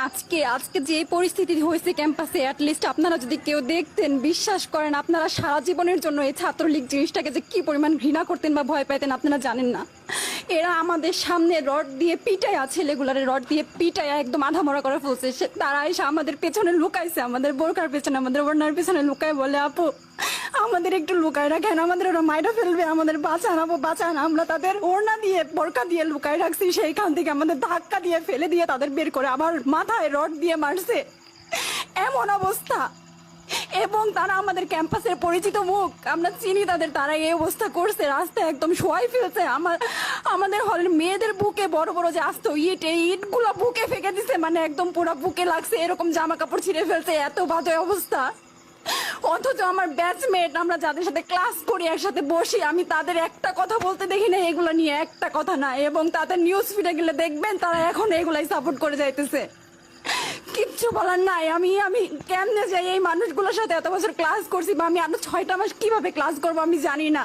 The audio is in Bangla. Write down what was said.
আজকে আজকে যে পরিস্থিতি হয়েছে ক্যাম্পাসে, অ্যাটলিস্ট আপনারা যদি কেউ দেখতেন, বিশ্বাস করেন আপনারা সারা জীবনের জন্য এই ছাত্রলীগ জিনিসটাকে যে কি পরিমাণ ঘৃণা করতেন বা ভয় পাইতেন আপনারা জানেন না। এরা আমাদের সামনে রড দিয়ে পিটায়া, ছেলেগুলারে রড দিয়ে পিটায়া একদম আধামরা করে ফেলছে। তারা এসে আমাদের পেছনে লুকাইছে, আমাদের বোরকার পেছনে, আমাদের ওড়নার পেছনে লুকায় বলে, আপু আমাদের একটু লুকায় রাখেন, আমাদের ওরা মাইরা ফেলবে, আমাদের বাঁচান আপু বাঁচান। আমরা তাদের ওড়না দিয়ে বোরকা দিয়ে লুকায় রাখছি, সেইখান থেকে আমাদের ধাক্কা দিয়ে ফেলে দিয়ে তাদের বের করে আবার মাথায় রড দিয়ে মারছে। এমন অবস্থা। এবং তারা আমাদের ক্যাম্পাসের পরিচিত মুখ, আমরা চিনি তাদের, তারা এই অবস্থা করছে, রাস্তায় একদম শোয়াই ফেলছে। আমাদের হলের মেয়েদের বুকে বড় বড় যে আসতো ইট, এই ইটগুলো বুকে ফেঁকে দিছে, মানে একদম পুরো বুকে লাগছে, এরকম জামা কাপড় ছিঁড়ে ফেলছে, এত বাজে অবস্থা। অথচ আমার ব্যাচমেট, আমরা যাদের সাথে ক্লাস করি, একসাথে বসি, আমি তাদের একটা কথা বলতে দেখি না এগুলো নিয়ে, একটা কথা না। এবং তাদের নিউজ ফিডে গেলে দেখবেন তারা এখন এগুলাই সাপোর্ট করে যাইতেছে। কিচ্ছু বলার নাই। আমি আমি কেমনে যাই এই মানুষগুলোর সাথে, এত বছর ক্লাস করছি, বা আমি আরো 6টা মাস কিভাবে ক্লাস করবো আমি জানি না।